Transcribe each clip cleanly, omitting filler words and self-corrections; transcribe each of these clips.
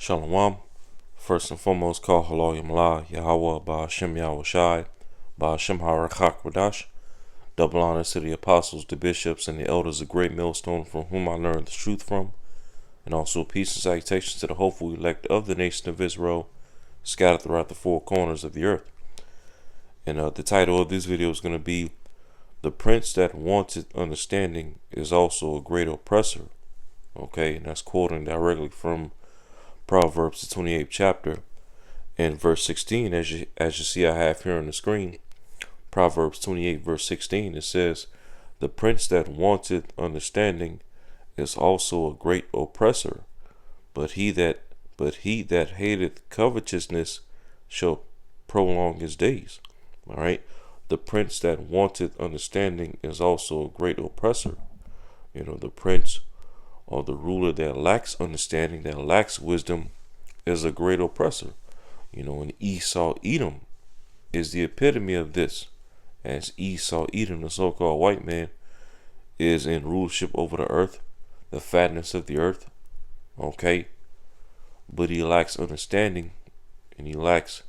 Shalom. First and foremost, call Halal Yamala, Yahweh, Ba'ashem Yahweh Shai, Ba'ashem Harakak Radash. Double honors to the apostles, the bishops, and the elders of Great Millstone, from whom I learned the truth from. And also peace and salutations to the hopeful elect of the nation of Israel, scattered throughout the four corners of the earth. And the title of this video is going to be, The Prince That Wanted Understanding is Also a Great Oppressor. Okay, and that's quoting directly from Proverbs, the 28th chapter, and verse 16, as you see I have here on the screen. Proverbs 28 verse 16, it says, The prince that wanted understanding is also a great oppressor, but he that hateth covetousness shall prolong his days. All right, the prince that wanted understanding is also a great oppressor. The prince or the ruler that lacks understanding, that lacks wisdom, is a great oppressor. And Esau, Edom, is the epitome of this, as Esau, Edom, the so-called white man, is in rulership over the earth, the fatness of the earth. Okay, but he lacks understanding, and he lacks,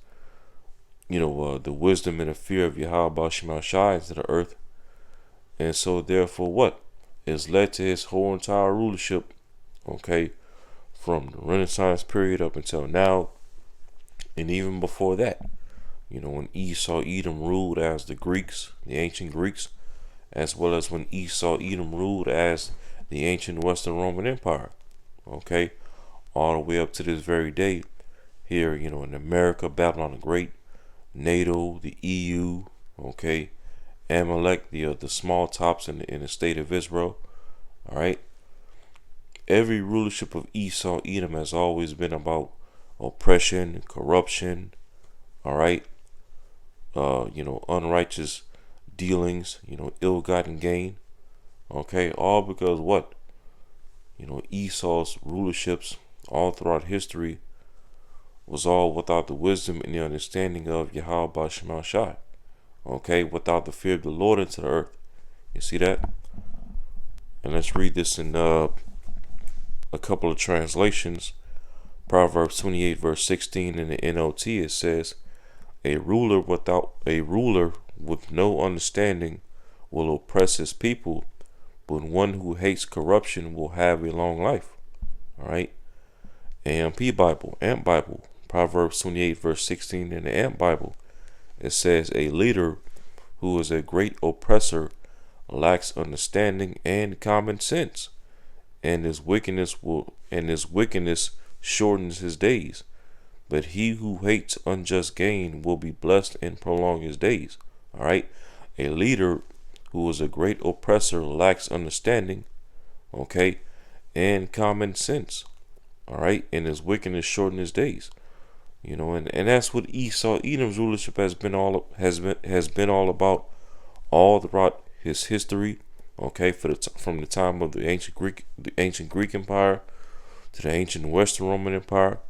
the wisdom and the fear of Yahweh Ba'ashem Shai into the earth, and so therefore what is led to his whole entire rulership, okay, from the Renaissance period up until now, and even before that. When Esau, Edom ruled as the Greeks, the ancient Greeks, as well as when Esau, Edom ruled as the ancient Western Roman Empire. Okay, all the way up to this very day, here, in America, Babylon the Great, NATO, the EU, okay, Amalek, the small tops in the state of Israel. All right, every rulership of Esau, Edom has always been about oppression, corruption. All right, unrighteous dealings, ill-gotten gain. Okay, all because what? Esau's rulerships all throughout history was all without the wisdom and the understanding of Yahweh Ba'ashem Shai. Okay, without the fear of the Lord into the earth. You see that? And let's read this in a couple of translations. Proverbs 28 verse 16 in the NLT, it says, A ruler with no understanding will oppress his people, but one who hates corruption will have a long life. All right. AMP Bible, AMP Bible, Proverbs 28 verse 16 in the AMP Bible, it says, A leader who is a great oppressor lacks understanding and common sense, and his wickedness shortens his days. But he who hates unjust gain will be blessed and prolong his days. All right. A leader who is a great oppressor lacks understanding, okay, and common sense. All right. And his wickedness shorten his days. And that's what Esau, Edom's rulership has been all about all throughout his history. Okay, from the time of the ancient Greek Empire to the ancient Western Roman Empire.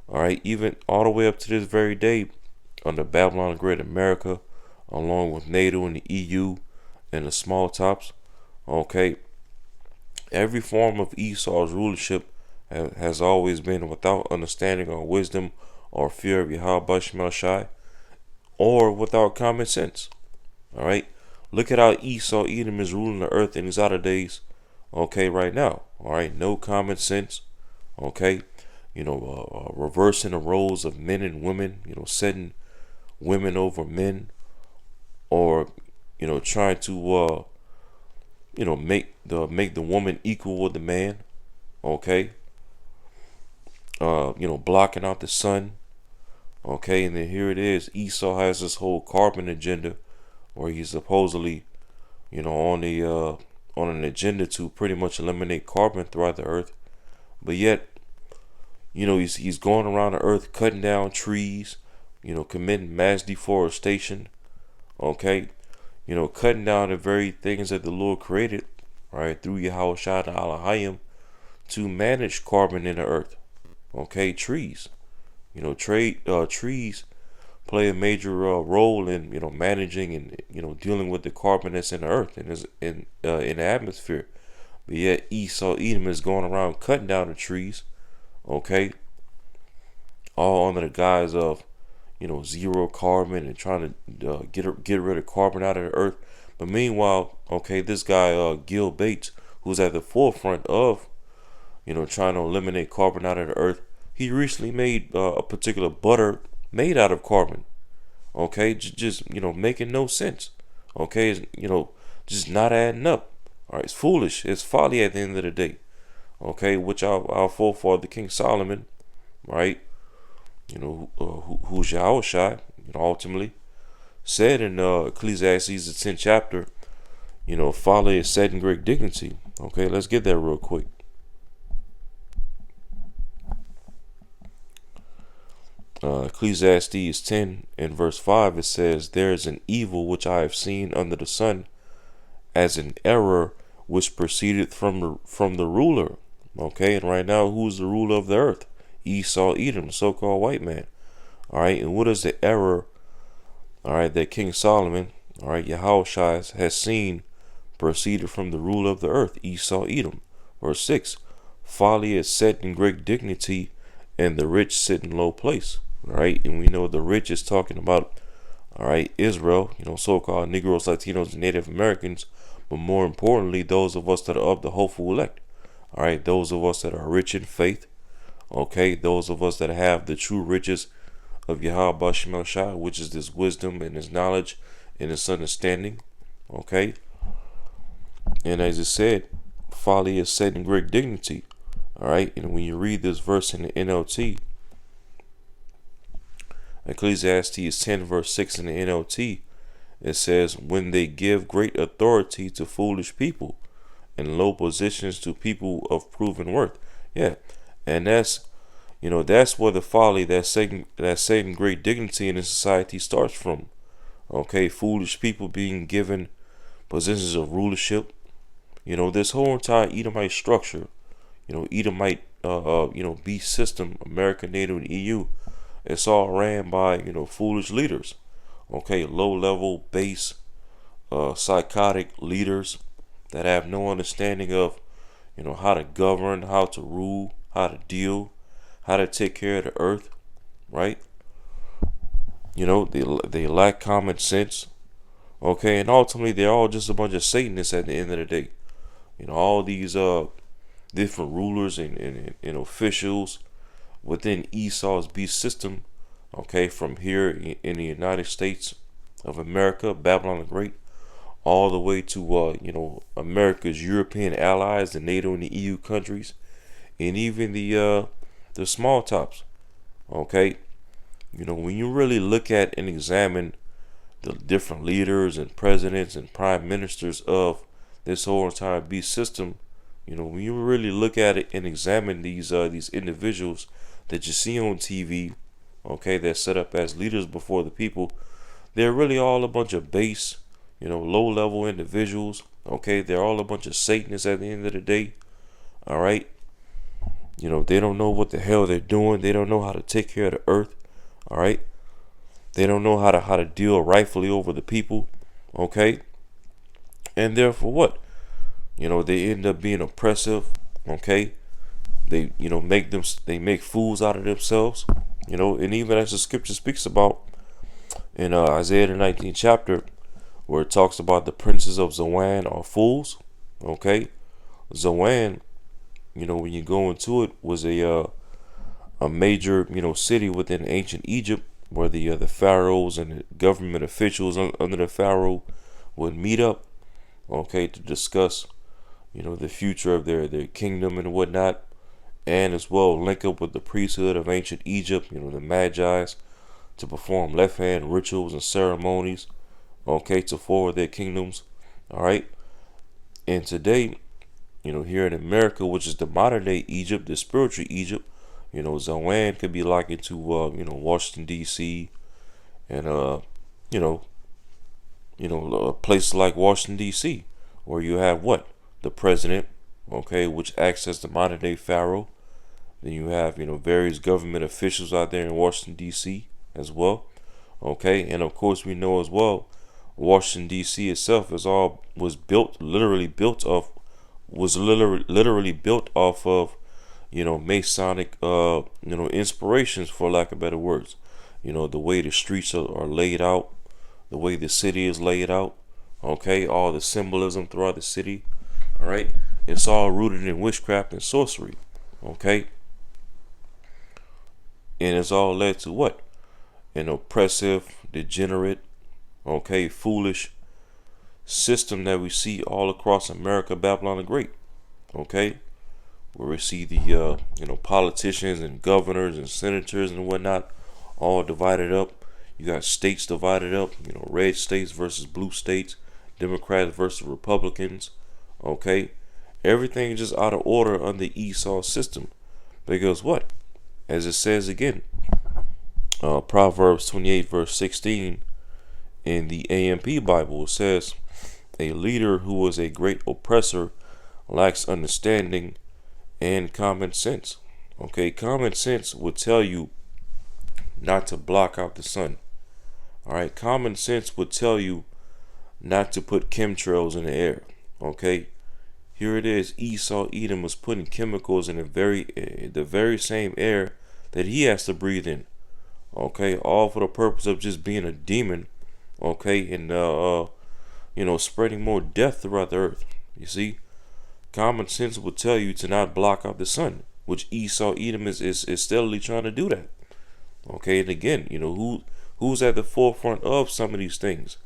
All right, even all the way up to this very day, under Babylon the Great America, along with NATO and the EU and the small tops. Okay, every form of Esau's rulership has always been without understanding or wisdom or fear of Yahweh Ba'ashem Shai, or without common sense. All right, look at how Esau, Edom is ruling the earth in these outer days. Okay, right now. All right, no common sense. Okay. Reversing the roles of men and women, setting women over men, or, trying to, make the woman equal with the man. Okay. Blocking out the sun. Okay. And then here it is. Esau has this whole carbon agenda where he's supposedly, on an agenda to pretty much eliminate carbon throughout the earth. But yet, he's going around the earth cutting down trees, committing mass deforestation, okay, cutting down the very things that the Lord created, right, through Yahweh Shai and Elohim to manage carbon in the earth. Okay, trees, trees play a major role in managing and dealing with the carbon that's in the earth and is in the atmosphere. But yet Esau, Edom is going around cutting down the trees. Okay, all under the guise of, zero carbon and trying to get rid of carbon out of the earth. But meanwhile, okay, this guy Gil Bates, who's at the forefront of, trying to eliminate carbon out of the earth, he recently made a particular butter made out of carbon. Okay, just making no sense. Okay, just not adding up. All right, it's foolish. It's folly at the end of the day. Okay, which our forefather King Solomon, right? Who's Yahushua, ultimately said in Ecclesiastes the 10th chapter, folly is set in great dignity. Okay, let's get there real quick. Ecclesiastes 10 and verse 5, it says, "There is an evil which I have seen under the sun, as an error which proceeded from the ruler." Okay, and right now, who's the ruler of the earth? Esau, Edom, the so-called white man. All right, and what is the error? All right, that King Solomon, all right, Yahushua has seen proceeded from the ruler of the earth, Esau, Edom. Verse 6, "Folly is set in great dignity, and the rich sit in low place." All right, and we know the rich is talking about, all right, Israel, so-called Negroes, Latinos, and Native Americans, but more importantly, those of us that are of the hopeful elect. All right, those of us that are rich in faith. Okay, those of us that have the true riches of Yahweh Shemel Shah, which is this wisdom and his knowledge and his understanding. Okay, and as it said, folly is set in great dignity. All right, and when you read this verse in the NLT, Ecclesiastes 10 verse 6 in the NLT, it says, "When they give great authority to foolish people and low positions to people of proven worth." Yeah, and that's where the folly that's Satan great dignity in the society starts from. Okay, foolish people being given positions of rulership. This whole entire Edomite structure, Edomite beast system, America, NATO, and EU, it's all ran by foolish leaders. Okay, low level, base, psychotic leaders that have no understanding of how to govern, how to rule, how to deal, how to take care of the earth, right? They lack common sense. Okay, and ultimately they're all just a bunch of Satanists at the end of the day. All these different rulers and officials within Esau's beast system. Okay, from here in the United States of America, Babylon the Great, all the way to America's European allies, the NATO and the EU countries, and even the small tops. Okay, when you really look at and examine the different leaders and presidents and prime ministers of this whole entire beast system, when you really look at it and examine these individuals that you see on TV, okay, they're set up as leaders before the people, they're really all a bunch of base, low-level individuals. Okay, they're all a bunch of Satanists at the end of the day. All right, they don't know what the hell they're doing. They don't know how to take care of the earth. All right, they don't know how to deal rightfully over the people. Okay, and therefore what? They end up being oppressive. Okay, they make fools out of themselves. And even as the scripture speaks about in Isaiah the 19th chapter, where it talks about the princes of Zoan are fools. Okay, Zoan, when you go into it, was a major city within ancient Egypt, where the pharaohs and the government officials under the pharaoh would meet up, okay, to discuss the future of their kingdom and whatnot, and as well link up with the priesthood of ancient Egypt, the Magi's, to perform left-hand rituals and ceremonies, okay, to forward their kingdoms. All right, and today, here in America, which is the modern day Egypt, the spiritual Egypt, Zoan could be likened to Washington D.C. and places like Washington D.C., where you have what? The president, okay, which acts as the modern day pharaoh. Then you have various government officials out there in Washington D.C. as well. Okay, and of course we know as well, Washington D.C. itself was literally built off of Masonic, inspirations, for lack of better words. The way the streets are laid out, the way the city is laid out, okay, all the symbolism throughout the city, all right, it's all rooted in witchcraft and sorcery, okay, and it's all led to what? An oppressive, degenerate, okay, foolish system that we see all across America, Babylon the Great, okay, where we see the politicians and governors and senators and whatnot all divided up. You got states divided up, red states versus blue states, Democrats versus Republicans, okay? Everything is just out of order under Esau system. Because what? As it says again, Proverbs 28 verse 16 in the AMP Bible, it says, a leader who is a great oppressor lacks understanding and common sense. Okay, common sense would tell you not to block out the sun. All right, common sense would tell you not to put chemtrails in the air. Okay, here it is. Esau Edom was putting chemicals in the very same air that he has to breathe in. Okay, all for the purpose of just being a demon. Okay, and spreading more death throughout the earth. You see, common sense would tell you to not block out the sun, which Esau Edom is steadily trying to do that. Okay, and again, who's at the forefront of some of these things?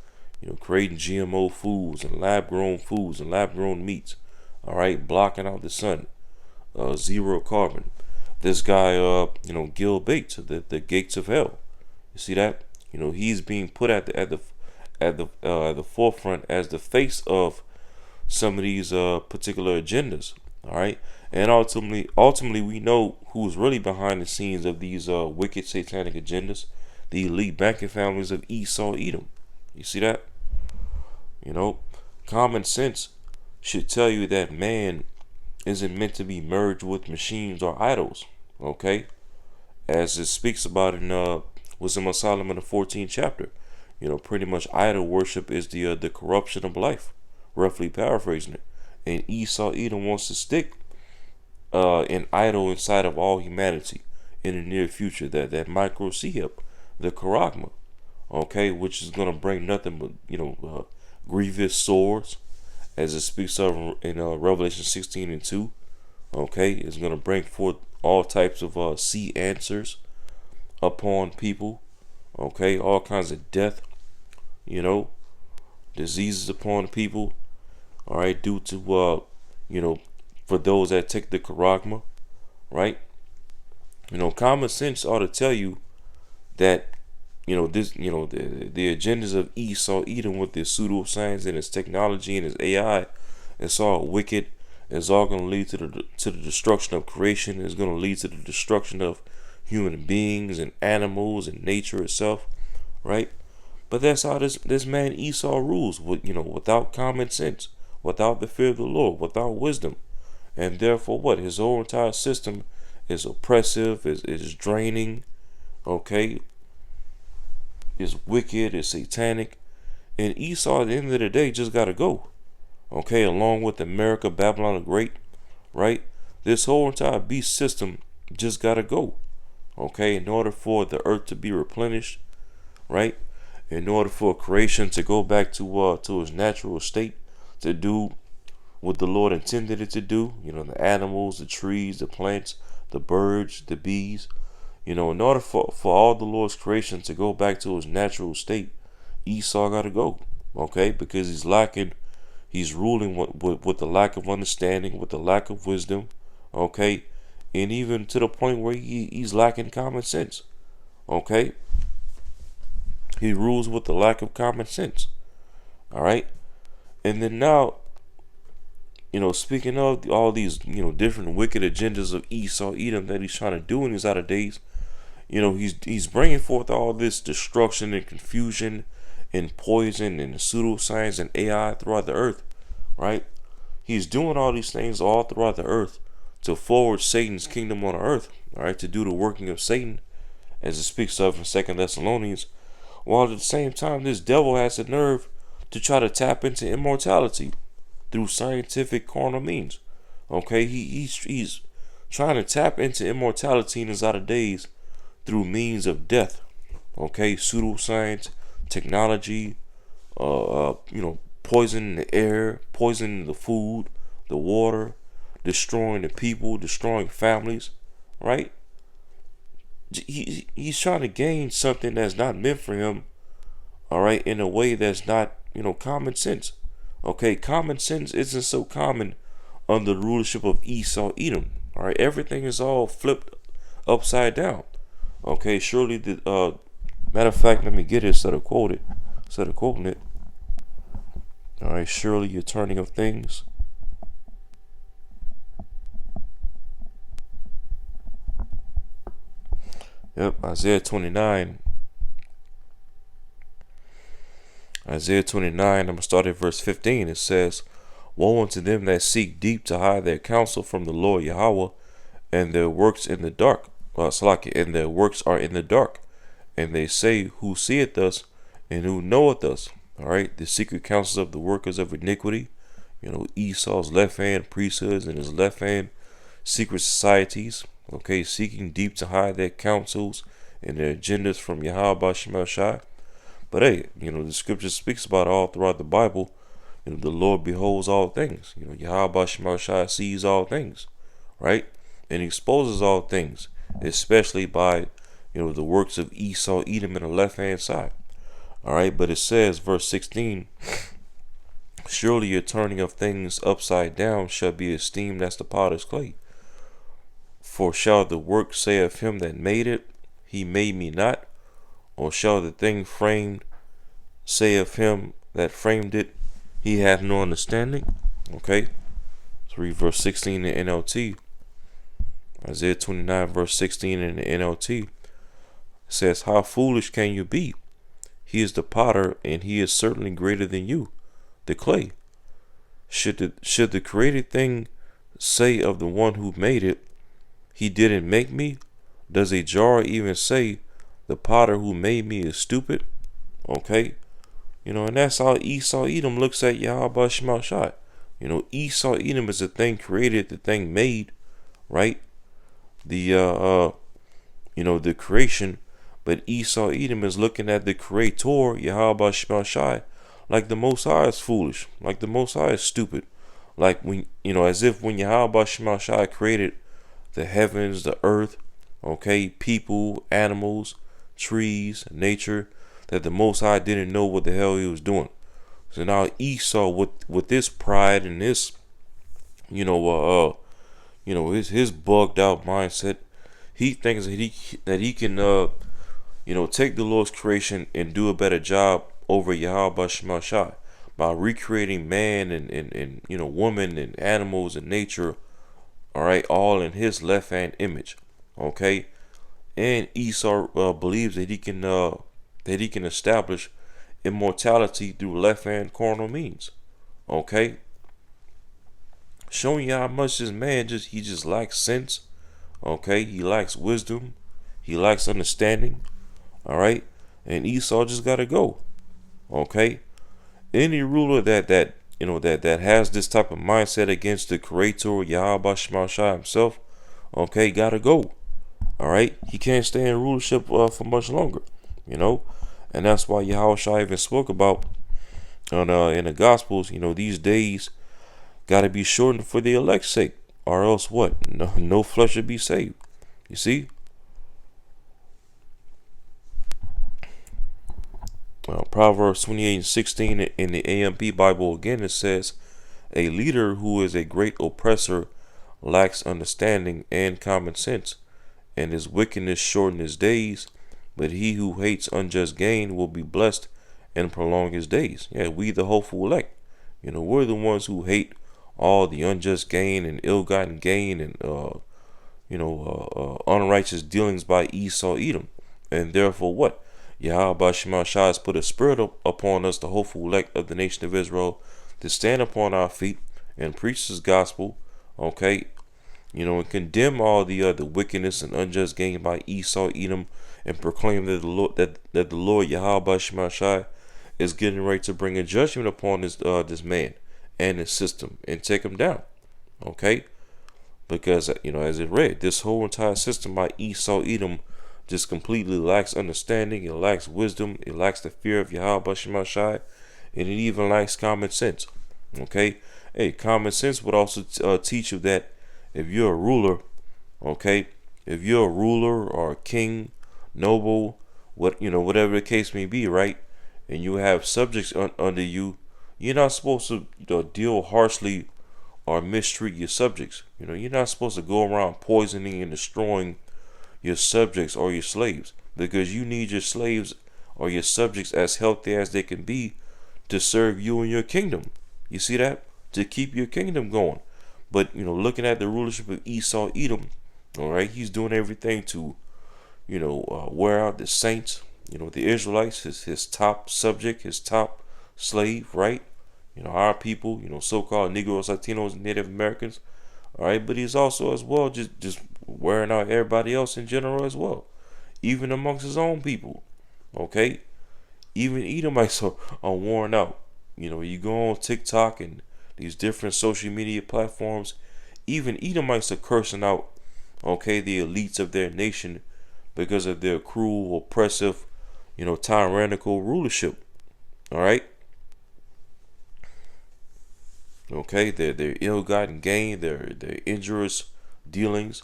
Creating GMO foods and lab grown meats. All right, blocking out the sun, zero carbon. This guy, Gil Bates, the gates of hell. You see that? He's being put at the forefront as the face of some of these particular agendas. All right, and ultimately, we know who's really behind the scenes of these wicked satanic agendas: the elite banking families of Esau Edom. You see that? Common sense should tell you that man isn't meant to be merged with machines or idols. Okay, as it speaks about in Wisdom of Solomon, the 14th chapter. Pretty much idol worship is the corruption of life, roughly paraphrasing it. And Esau Edom wants to stick an idol inside of all humanity in the near future, that micro hip, the charagma, okay, which is going to bring nothing but grievous sores, as it speaks of in Revelation 16 and 2. Okay, it's going to bring forth all types of sea answers upon people. Okay, all kinds of death, diseases upon people. All right, due to for those that take the charagma, right? Common sense ought to tell you that the agendas of Esau Edom with his pseudoscience and his technology and his AI, it's all wicked. It's all going to lead to the destruction of creation. It's going to lead to the destruction of human beings and animals and nature itself, right? But that's how this man Esau rules, without common sense, without the fear of the Lord, without wisdom, and therefore what? His whole entire system is oppressive, is draining, okay, is wicked, is satanic, and Esau at the end of the day just gotta go, okay, along with America, Babylon the Great, right? This whole entire beast system just gotta go, okay, in order for the earth to be replenished, right? In order for creation to go back to its natural state, to do what the Lord intended it to do, the animals, the trees, the plants, the birds, the bees, in order for all the Lord's creation to go back to its natural state, Esau got to go, okay, because he's ruling with the lack of understanding, with the lack of wisdom, okay, and even to the point where he's lacking common sense, okay. He rules with the lack of common sense. All right. And then now, speaking of all these, different wicked agendas of Esau Edom that he's trying to do in these outer days, he's bringing forth all this destruction and confusion and poison and pseudoscience and AI throughout the earth, right? He's doing all these things all throughout the earth to forward Satan's kingdom on the earth, all right, to do the working of Satan, as it speaks of in 2 Thessalonians. While at the same time, this devil has the nerve to try to tap into immortality through scientific carnal means. Okay, he's trying to tap into immortality in his outer days through means of death. Okay, pseudoscience, technology, poisoning the air, poisoning the food, the water, destroying the people, destroying families, right? He's trying to gain something that's not meant for him, all right, in a way that's not, common sense. Okay, common sense isn't so common under the rulership of Esau, Edom. All right, everything is all flipped upside down. Okay, surely the matter of fact, let me get it instead of quoting it. All right, surely your turning of things. Yep, Isaiah 29. Isaiah 29, I'm going to start at verse 15. It says, Woe unto them that seek deep to hide their counsel from the Lord Yahweh, and their works in the dark. And their works are in the dark. And they say, Who seeth us, and who knoweth us? All right, the secret counsels of the workers of iniquity. Esau's left hand priesthoods and his left hand secret societies. Okay, seeking deep to hide their counsels and their agendas from Yahweh Shemel. But hey, the scripture speaks about all throughout the Bible. The Lord beholds all things. Yahweh Shemel sees all things, right? And exposes all things, especially by, the works of Esau, Edom, on the left hand side. All right, but it says, verse 16, Surely your turning of things upside down shall be esteemed as the potter's clay. For shall the work say of him that made it, he made me not? Or shall the thing framed say of him that framed it, he hath no understanding? Okay, let's read verse 16 in the NLT. Isaiah 29 verse 16 in the NLT. It says, How foolish can you be? He is the potter, and he is certainly greater than you, the clay. Should the created thing say of the one who made it, he didn't make me? Does a jar even say, the potter who made me is stupid? Okay, and that's how Esau Edom looks at Yahweh Shema Shai. Esau Edom is the thing created, the thing made, right? The the creation. But Esau Edom is looking at the creator, Yahweh Shema Shai, like the Most High is foolish, like the Most High is stupid. Like when, as if when Yahweh Shema Shai created the heavens, the earth, okay, people, animals, trees, nature, that the Most High didn't know what the hell he was doing. So now Esau, with this pride and this, his bugged out mindset, he thinks that he can take the Lord's creation and do a better job over Yahweh Shema Shai by recreating man and woman and animals and nature, all right, all in his left hand image, okay. And Esau believes that he can establish immortality through left hand carnal means, okay. Showing you how much this man he just lacks sense, okay. He lacks wisdom, he lacks understanding, all right. And Esau just gotta go, okay. Any ruler that has this type of mindset against the creator Yahweh Shema Shai himself, okay, gotta go. All right, he can't stay in rulership for much longer, and that's why Yahweh Shai even spoke about in the Gospels. These days got to be shortened for the elect's sake, or else what? No flesh should be saved. You see. Proverbs 28:16 in the AMP Bible again, it says, A leader who is a great oppressor lacks understanding and common sense, and his wickedness shorten his days, but he who hates unjust gain will be blessed and prolong his days. Yeah, we the hopeful elect. We're the ones who hate all the unjust gain and ill-gotten gain and unrighteous dealings by Esau Edom. And therefore what? Yahweh Shema Shai has put a spirit upon us, the hopeful elect of the nation of Israel, to stand upon our feet and preach his gospel, okay, and condemn all the wickedness and unjust gain by Esau Edom, and proclaim that the Lord Yahweh Shema Shai is getting ready to bring a judgment upon this man and his system and take him down, okay. because as it read, this whole entire system by Esau Edom just completely lacks understanding. It lacks wisdom. It lacks the fear of Yahweh Bashim Shai, and it even lacks common sense. Okay, hey, common sense would also teach you that if you're a ruler, okay, if you're a ruler or a king, noble, whatever the case may be, right, and you have subjects under you, you're not supposed to deal harshly or mistreat your subjects. You're not supposed to go around poisoning and destroying your subjects or your slaves, because you need your slaves or your subjects as healthy as they can be to serve you and your kingdom. You see that? To keep your kingdom going. But looking at the rulership of Esau Edom, all right, he's doing everything to wear out the saints, the Israelites, his top subject, his top slave, right? Our people, so-called Negroes, Latinos, Native Americans, all right. But he's also as well just wearing out everybody else in general as well, even amongst his own people. Okay, even Edomites are worn out. You go on TikTok and these different social media platforms, even Edomites are cursing out, okay, the elites of their nation because of their cruel, oppressive, tyrannical rulership. All right. Okay, their ill-gotten gain, their injurious dealings,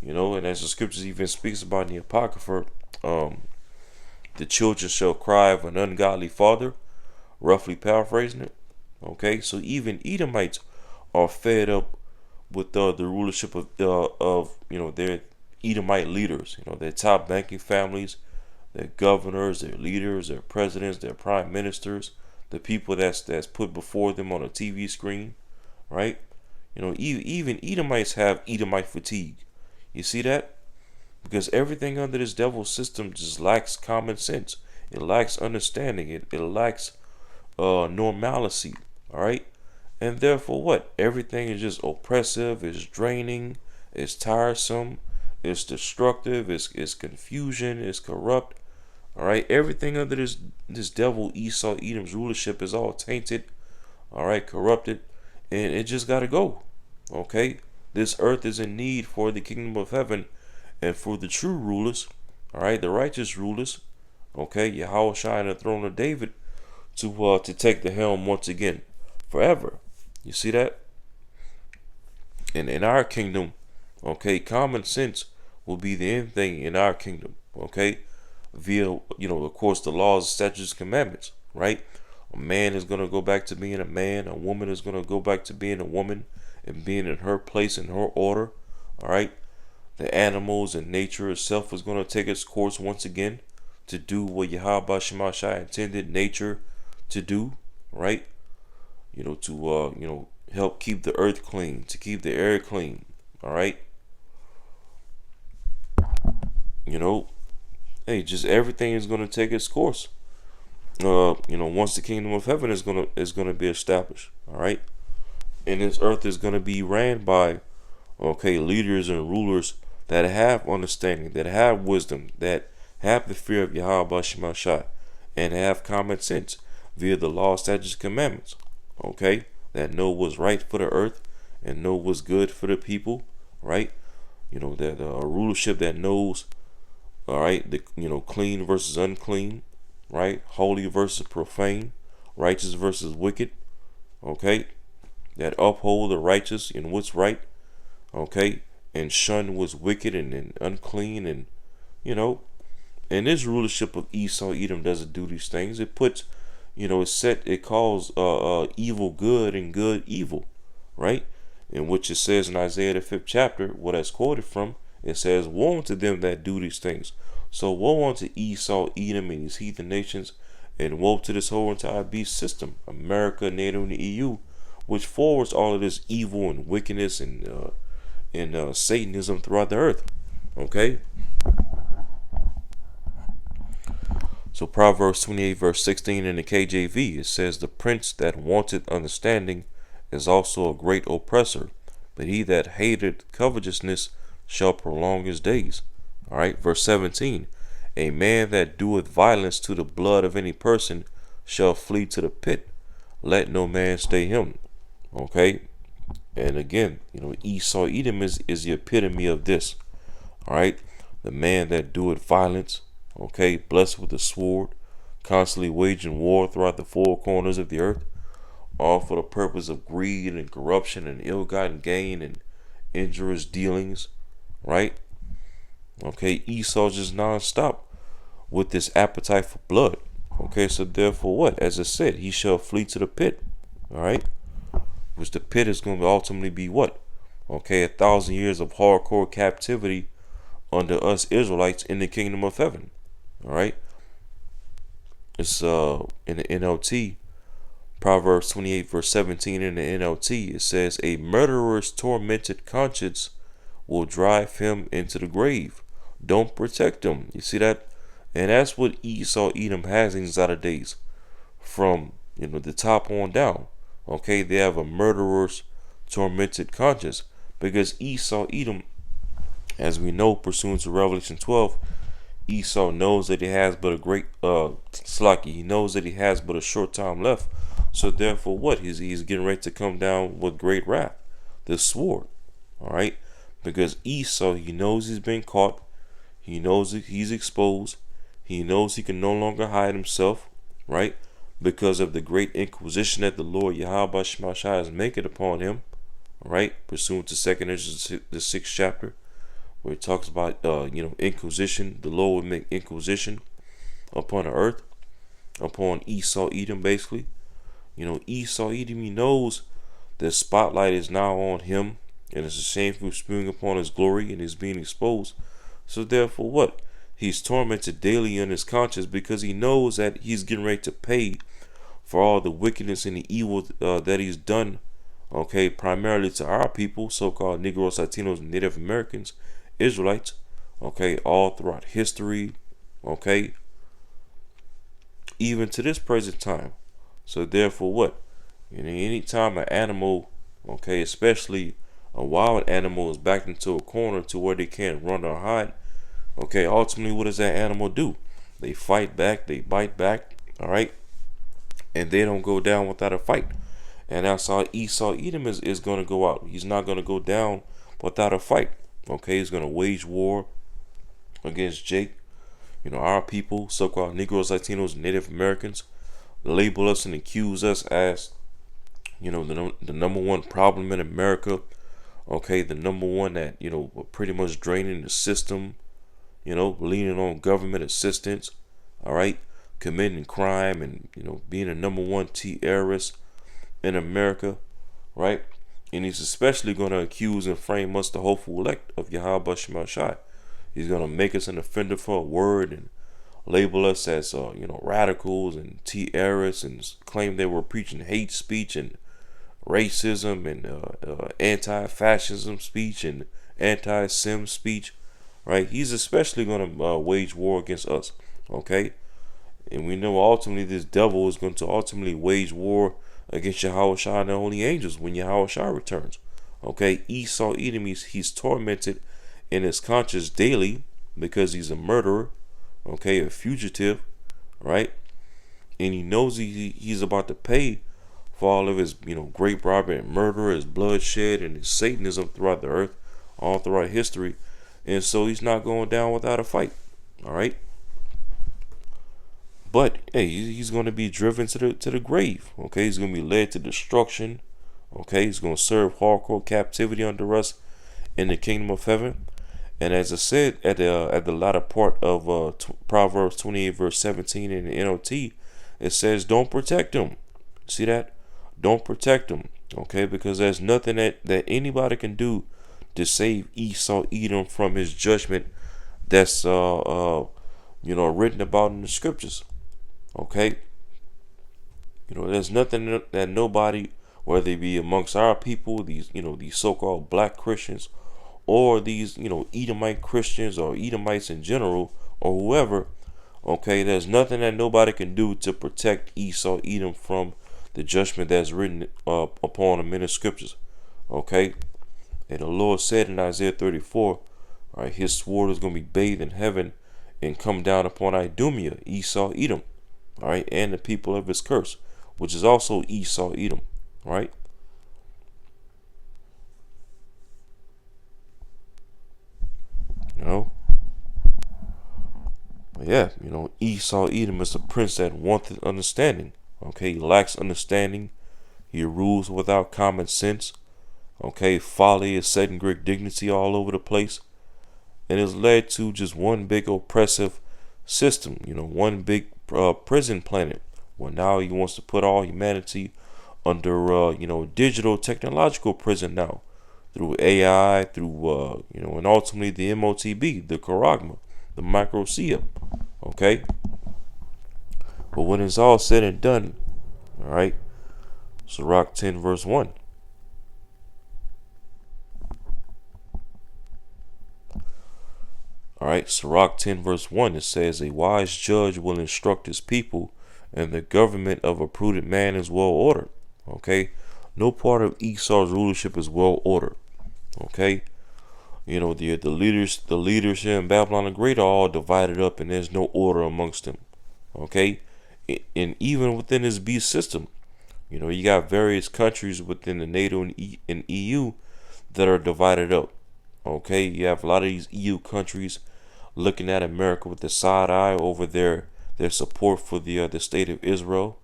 and as the scriptures even speaks about in the Apocrypha, the children shall cry of an ungodly father, roughly paraphrasing it. Okay, so even Edomites are fed up with the rulership of their Edomite leaders, their top banking families, their governors, their leaders, their presidents, their prime ministers, the people that's put before them on a TV screen, right? Even Edomites have Edomite fatigue. You see that? Because everything under this devil system just lacks common sense. It lacks understanding. It lacks normalcy. All right, and therefore what? Everything is just oppressive. It's draining. It's tiresome. It's destructive. It's confusion. It's corrupt. All right, everything under this devil Esau Edom's rulership is all tainted. All right, corrupted, and it just gotta go. Okay, this earth is in need for the kingdom of heaven and for the true rulers. All right, the righteous rulers. Okay, Yahweh Shai and the throne of David to take the helm once again, forever. You see that? And in our kingdom, okay, common sense will be the end thing in our kingdom. Okay, via of course the laws, statutes, commandments, right? A man is going to go back to being a man. A woman is going to go back to being a woman and being in her place, in her order. All right, the animals and nature itself is going to take its course once again to do what Yahweh Shai intended nature to do, right? To help keep the earth clean, to keep the air clean. All right, hey, just everything is going to take its course. Once the kingdom of heaven is gonna be established, all right, and this earth is gonna be ran by, okay, leaders and rulers that have understanding, that have wisdom, that have the fear of Yahweh Bashim Shai, and have common sense via the law, statutes, commandments. Okay, that know what's right for the earth and know what's good for the people, right? That a rulership that knows, all right, the clean versus unclean, right? Holy versus profane, righteous versus wicked, okay? That uphold the righteous and what's right, okay? And shun what's wicked and unclean, and and this rulership of Esau Edom doesn't do these things. It puts, it calls evil good and good evil, right? In which it says in Isaiah the 5th chapter, what that's quoted from, it says, woe unto them that do these things. So woe unto Esau, Edom, and these heathen nations, and woe to this whole entire beast system, America, NATO, and the EU, which forwards all of this evil and wickedness and Satanism throughout the earth. Okay? So Proverbs 28 verse 16 in the KJV, it says, the prince that wanteth understanding is also a great oppressor, but he that hateth covetousness shall prolong his days. All right, verse 17, a man that doeth violence to the blood of any person shall flee to the pit. Let no man stay him. Okay, And again, Esau Edom is the epitome of this. All right, the man that doeth violence, okay, blessed with the sword, constantly waging war throughout the four corners of the earth, all for the purpose of greed and corruption and ill-gotten gain and injurious dealings, right? Okay, Esau just non-stop with this appetite for blood. Okay, so therefore what? As I said, he shall flee to the pit. All right, which the pit is going to ultimately be what? Okay, 1,000 years of hardcore captivity under us Israelites in the kingdom of heaven. All right, it's in the NLT, Proverbs 28 verse 17 in the NLT. It says, "A murderer's tormented conscience will drive him into the grave. Don't protect him." You see that? And that's what Esau Edom has in these latter days, from the top on down. Okay, they have a murderer's tormented conscience, because Esau Edom, as we know, pursuant to Revelation 12, Esau knows that he has but a great slacky. He knows that he has but a short time left. So therefore, what? He's getting ready to come down with great wrath, the sword. All right, because Esau, he knows he's been caught. He knows that he's exposed. He knows he can no longer hide himself, right? Because of the great inquisition that the Lord Yahweh Shemashai is making upon him, right? Pursuant to 2nd Ezra, the 6th chapter, where it talks about, inquisition. The Lord would make inquisition upon the earth, upon Esau Edom, basically. Esau Edom, he knows the spotlight is now on him, and it's a shameful spewing upon his glory, and he's being exposed. So therefore, what? He's tormented daily in his conscience, because he knows that he's getting ready to pay for all the wickedness and the evil that he's done, okay, primarily to our people, so-called Negroes, Latinos, and Native Americans, Israelites, okay, all throughout history, okay, even to this present time. So therefore, what? Anytime an animal, okay, especially a wild animal, is backed into a corner to where they can't run or hide, okay, ultimately, what does that animal do? They fight back, they bite back, all right, and they don't go down without a fight. And that's how Esau Edom is going to go out. He's not going to go down without a fight. Okay, he's going to wage war against Jake. Our people, so-called Negroes, Latinos, and Native Americans, label us and accuse us as, the number one problem in America. Okay, the number one that, pretty much draining the system, leaning on government assistance, all right, committing crime and, being a number one terrorist in America, right? And he's especially going to accuse and frame us, the hopeful elect of Yahweh Shemashai. He's going to make us an offender for a word and label us as, radicals and terrorists, and claim they were preaching hate speech and racism and anti-fascism speech and anti-sim speech, right? He's especially going to wage war against us, okay? And we know ultimately this devil is going to ultimately wage war against Yahweh Shai and the holy angels when Yahweh Shai returns. Okay, Esau Edom, he's tormented in his conscience daily because he's a murderer, okay, a fugitive, right? And he knows he's about to pay for all of his, grape robbery and murder, his bloodshed and his Satanism throughout the earth, all throughout history. And so he's not going down without a fight, all right? But hey, he's going to be driven to the grave. Okay, he's going to be led to destruction. Okay, he's going to serve hardcore captivity under us in the kingdom of heaven. And as I said at the latter part of Proverbs 28 verse 17 in the NLT, it says, "Don't protect him." See that? Don't protect him. Okay, because there's nothing that anybody can do to save Esau Edom from his judgment that's written about in the scriptures. Okay, there's nothing that nobody, whether it be amongst our people, these so-called black Christians, or these Edomite Christians or Edomites in general, or whoever, okay, there's nothing that nobody can do to protect Esau Edom from the judgment that's written upon him in the scriptures. Okay, and the Lord said in Isaiah 34, all right, his sword is going to be bathed in heaven and come down upon Idumea, Esau Edom, all right, and the people of his curse, which is also Esau Edom, right? You know, but yeah, Esau Edom is a prince that wanteth understanding. Okay, he lacks understanding. He rules without common sense. Okay, folly is setting great dignity all over the place, and it's led to just one big oppressive system. One big prison planet. Well, now he wants to put all humanity under digital technological prison now, through AI, through and ultimately the MOTB, the Karagma, the microcia. Okay, but when it's all said and done, all right, Sirach 10 verse 1. All right, Sirach 10 verse 1, it says, a wise judge will instruct his people, and the government of a prudent man is well ordered. Okay, no part of Esau's rulership is well ordered. Okay, the leaders here in Babylon the Great are all divided up, and there's no order amongst them. Okay, and even within this beast system, you got various countries within the NATO and EU that are divided up. Okay, you have a lot of these EU countries looking at America with the side eye over their support for the state of Israel.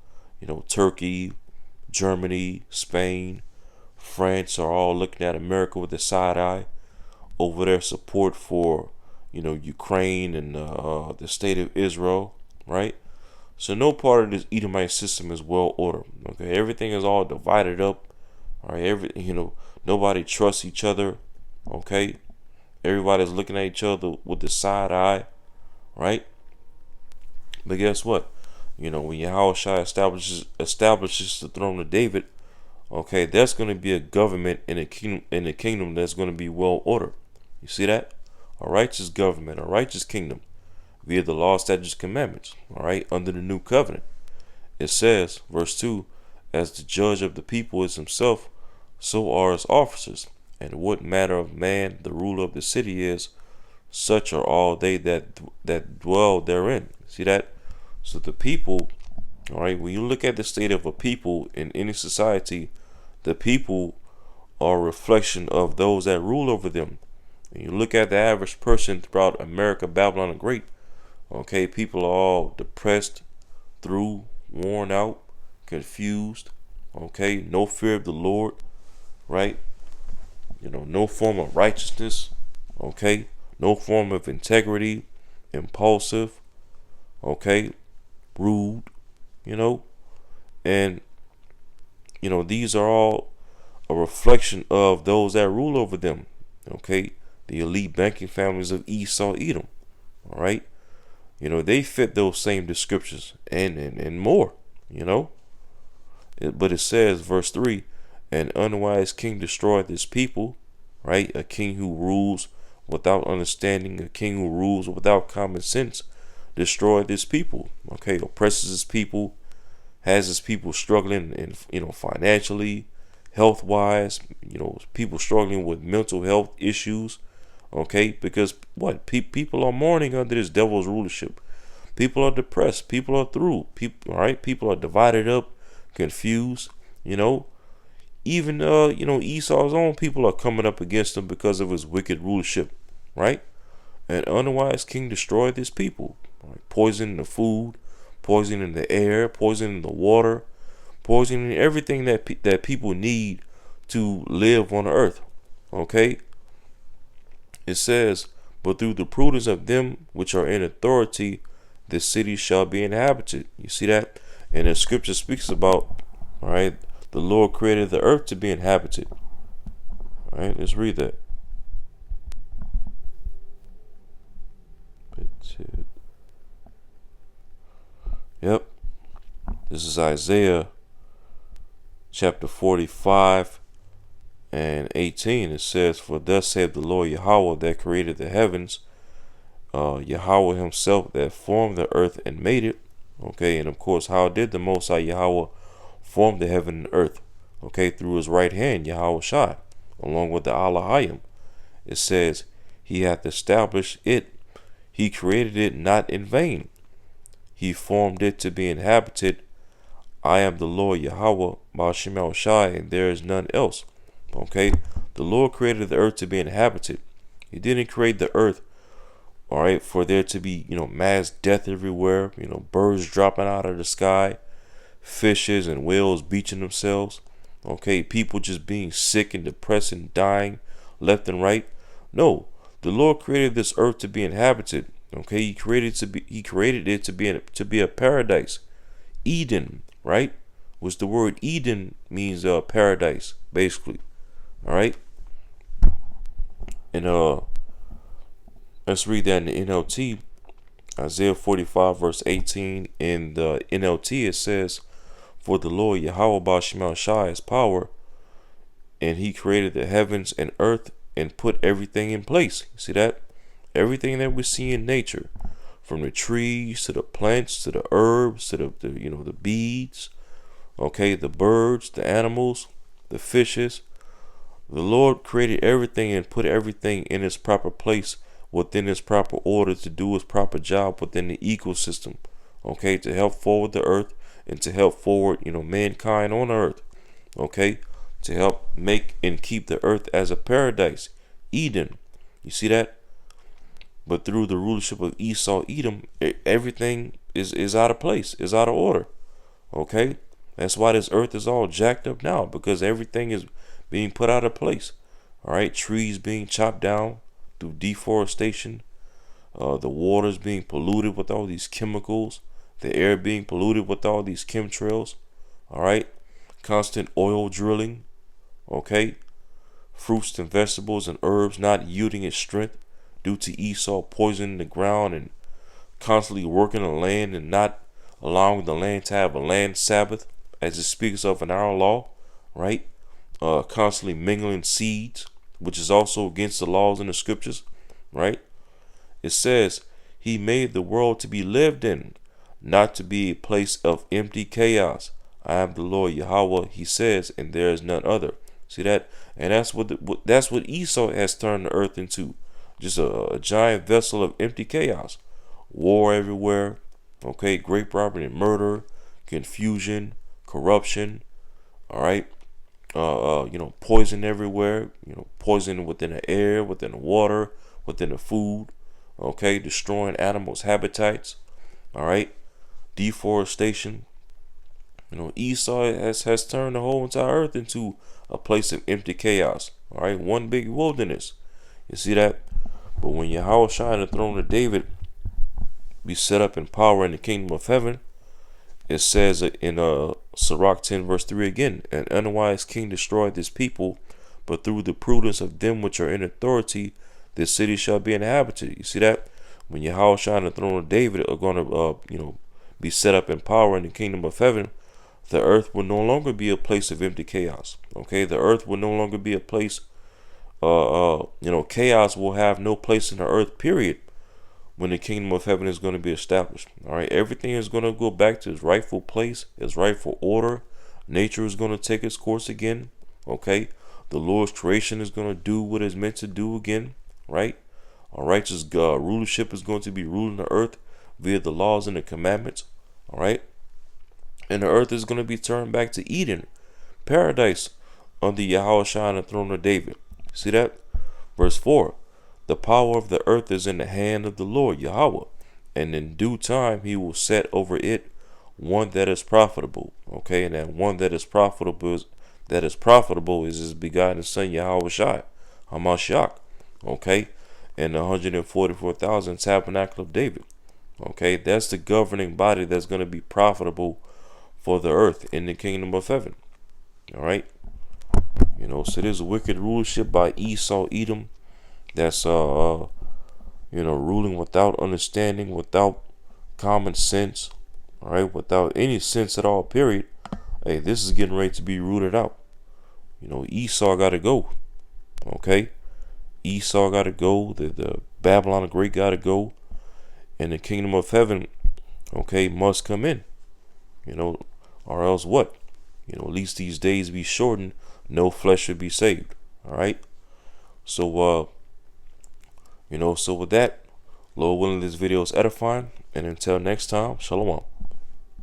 Turkey, Germany, Spain, France are all looking at America with the side eye over their support for Ukraine and the state of Israel, right? So no part of this Edomite system is well ordered. Okay, everything is all divided up. All right, nobody trusts each other. Okay, everybody's looking at each other with the side eye, right? But guess what? When Yahushua establishes the throne of David, okay, that's going to be a government in a kingdom that's going to be well ordered. You see that? A righteous government, a righteous kingdom, via the law, statutes, commandments. All right, under the new covenant, it says, verse 2, as the judge of the people is himself, so are his officers. And what manner of man the ruler of the city is, such are all they that dwell therein. See that? So the people, all right, when you look at the state of a people in any society, the people are a reflection of those that rule over them. When you look at the average person throughout America, Babylon the Great, okay, people are all depressed, worn out, confused, okay, no fear of the Lord, right? No form of righteousness, okay, no form of integrity, impulsive, okay, rude, and these are all a reflection of those that rule over them, okay, the elite banking families of Esau Edom, all right, they fit those same descriptions and more, but it says, verse 3, an unwise king destroyed his people, right? A king who rules without understanding, a king who rules without common sense, destroyed his people. Okay, oppresses his people, has his people struggling in financially, health wise, people struggling with mental health issues. Okay, because what people are mourning under this devil's rulership. People are depressed. People are through. People are divided up, confused. Even Esau's own people are coming up against him because of his wicked rulership, right? An unwise king destroyed his people, right? Poisoning the food, poisoning the air, poisoning the water, poisoning everything that people need to live on the earth. Okay? It says, but through the prudence of them which are in authority, the city shall be inhabited. You see that? And the scripture speaks about, all right, the Lord created the earth to be inhabited. All right, let's read that. Yep. This is Isaiah chapter 45 and 18. It says, for thus saith the Lord Yahweh that created the heavens, Yahweh himself that formed the earth and made it. Okay, and of course, how did the Most High Yahweh form the heaven and earth? Okay, through his right hand, Yahweh Shai, along with the Allahayim. It says, he hath established it. He created it not in vain. He formed it to be inhabited. I am the Lord Yahweh, Ba'ashem Shai, and there is none else. Okay, the Lord created the earth to be inhabited. He didn't create the earth All right, for there to be, mass death everywhere, birds dropping out of the sky, fishes and whales beaching themselves. Okay, people just being sick and depressed and dying left and right. No, the Lord created this earth to be inhabited. Okay, He created it to be a paradise. Eden, right? Which the word Eden means paradise, basically. All right, and let's read that in the NLT. Isaiah 45 verse 18. In the NLT it says, "For the Lord Yahweh Ba'Shem Shai is power, and He created the heavens and earth and put everything in place." You see that? Everything that we see in nature, from the trees to the plants to the herbs to the beads, okay, the birds, the animals, the fishes. The Lord created everything and put everything in its proper place, within its proper order, to do its proper job within the ecosystem, okay, to help forward the earth and to help forward, mankind on earth, okay, to help make and keep the earth as a paradise, Eden. You see that? But through the rulership of Esau, Edom, everything is out of place, is out of order, okay? That's why this earth is all jacked up now, because everything is being put out of place. All right, trees being chopped down through deforestation, the waters being polluted with all these chemicals, the air being polluted with all these chemtrails. All right, constant oil drilling. Okay, fruits and vegetables and herbs not yielding its strength due to Esau poisoning the ground and constantly working the land and not allowing the land to have a land Sabbath, as it speaks of in our law, right? Constantly mingling seeds, which is also against the laws in the scriptures, right? It says, He made the world to be lived in, not to be a place of empty chaos. I am the Lord Yahweh, He says, and there is none other. See that? And that's what Esau has turned the earth into, just a giant vessel of empty chaos, war everywhere. Okay, grape robbery and murder, confusion, corruption. All right, poison everywhere. Poison within the air, within the water, within the food. Okay, destroying animals' habitats. All right, deforestation. Esau has turned the whole entire earth into a place of empty chaos. All right, one big wilderness. You see that? But when Yahweh shine the throne of David be set up in power in the kingdom of heaven, it says in Sirach 10 verse 3 again, "An unwise king destroyed this people, but through the prudence of them which are in authority, this city shall be inhabited." You see that? When Yahweh shine the throne of David are going to be set up in power in the kingdom of heaven, the earth will no longer be a place of empty chaos. Okay, the earth will no longer be a place. Chaos will have no place in the earth. Period. When the kingdom of heaven is going to be established. All right, everything is going to go back to its rightful place, its rightful order. Nature is going to take its course again. Okay, the Lord's creation is going to do what it's meant to do again. Right, a righteous rulership is going to be ruling the earth via the laws and the commandments. All right, and the earth is going to be turned back to Eden, paradise, under Yahweh shine the throne of David. See that? Verse 4. The power of the earth is in the hand of the Lord Yahweh, and in due time He will set over it one that is profitable. Okay, and that one that is profitable is His begotten Son Yahweh Shai, Hamashiach. Okay, and the 144,000 tabernacle of David. Okay, that's the governing body that's going to be profitable for the earth in the kingdom of heaven. All right, so there's a wicked rulership by Esau, Edom. That's ruling without understanding, without common sense, all right, without any sense at all. Period. Hey, this is getting ready to be rooted out. Esau got to go. Okay, Esau got to go. The Babylon the Great got to go, and the kingdom of heaven, okay, must come in. Or else what? At least these days be shortened. No flesh should be saved. All right. So so with that, Lord willing, this video is edifying. And until next time, shalom.